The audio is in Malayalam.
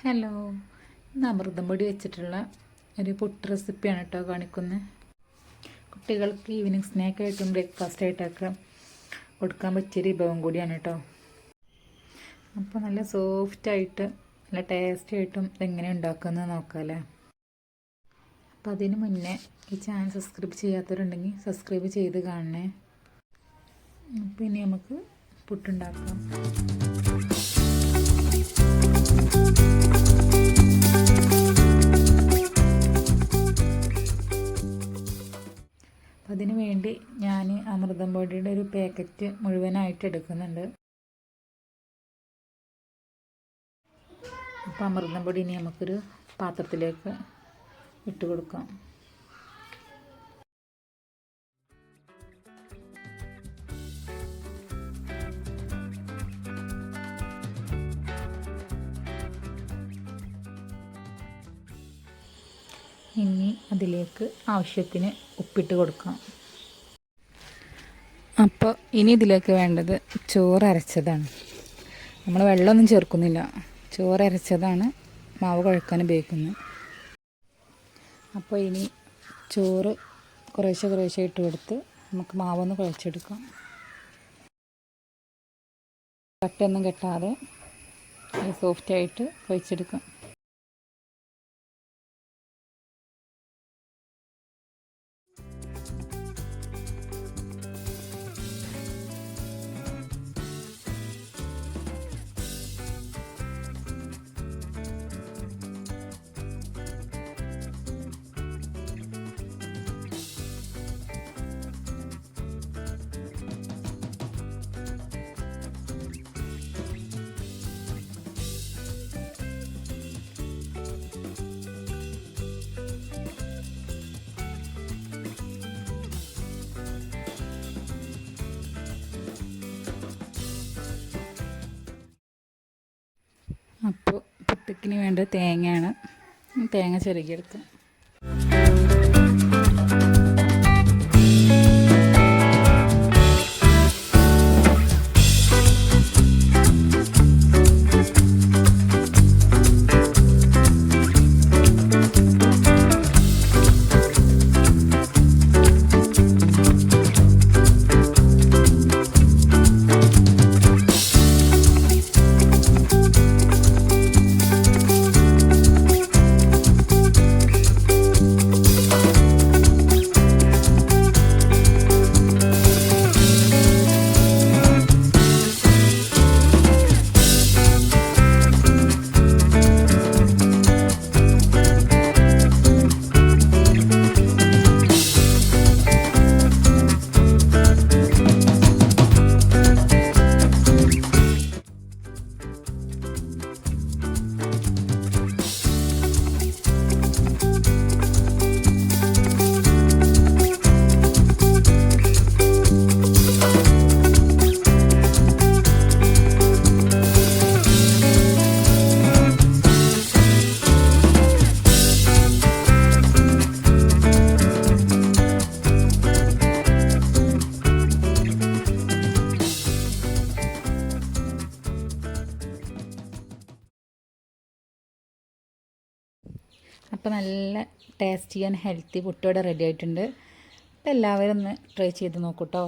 ഹലോ, ഇന്ന് അമൃതം പൊടി വെച്ചിട്ടുള്ള ഒരു പുട്ട് റെസിപ്പിയാണ് കേട്ടോ കാണിക്കുന്നത്. കുട്ടികൾക്ക് ഈവനിങ് സ്നാക്കായിട്ടും ബ്രേക്ക്ഫാസ്റ്റ് ആയിട്ടൊക്കെ കൊടുക്കാൻ പറ്റിയൊരു വിഭവം കൂടിയാണ് കേട്ടോ. അപ്പോൾ നല്ല സോഫ്റ്റായിട്ട് നല്ല ടേസ്റ്റി ആയിട്ടും ഇതെങ്ങനെ ഉണ്ടാക്കുന്നത് നോക്കാമല്ലേ. അപ്പോൾ അതിന് മുന്നേ ഈ ചാനൽ സബ്സ്ക്രൈബ് ചെയ്യാത്തവരുണ്ടെങ്കിൽ സബ്സ്ക്രൈബ് ചെയ്ത് കാണണേ. അപ്പോൾ ഇനി നമുക്ക് പുട്ടുണ്ടാക്കാം. അതിന് വേണ്ടി ഞാൻ അമൃതം പൊടിയുടെ ഒരു പാക്കറ്റ് മുഴുവനായിട്ട് എടുക്കുന്നുണ്ട്. അപ്പോൾ അമൃതം പൊടി ഇനി നമുക്കൊരു പാത്രത്തിലേക്ക് ഇട്ട് കൊടുക്കാം. ഇനി അതിലേക്ക് ആവശ്യത്തിന് ഉപ്പിട്ട് കൊടുക്കാം. അപ്പോൾ ഇനി ഇതിലേക്ക് വേണ്ടത് ചോറ് അരച്ചതാണ്. നമ്മൾ വെള്ളമൊന്നും ചേർക്കുന്നില്ല, ചോറ് അരച്ചതാണ് മാവ് കുഴക്കാൻ ഉപയോഗിക്കുന്നത്. അപ്പോൾ ഇനി ചോറ് കുറേശ്ശെ ഇട്ട് കൊടുത്ത് നമുക്ക് മാവൊന്ന് കുഴച്ചെടുക്കാം. കട്ടയൊന്നും കെട്ടാതെ സോഫ്റ്റായിട്ട് കുഴച്ചെടുക്കാം. അപ്പോൾ പുട്ടിക്കിന് വേണ്ട തേങ്ങയാണ്, തേങ്ങ ചിരകിയെടുക്കാം. അപ്പോൾ നല്ല ടേസ്റ്റി ആൻഡ് ഹെൽത്തി പുട്ട് ഇവിടെ റെഡി ആയിട്ടുണ്ട്. അപ്പോൾ എല്ലാവരും ഒന്ന് ട്രൈ ചെയ്ത് നോക്കൂ കേട്ടോ.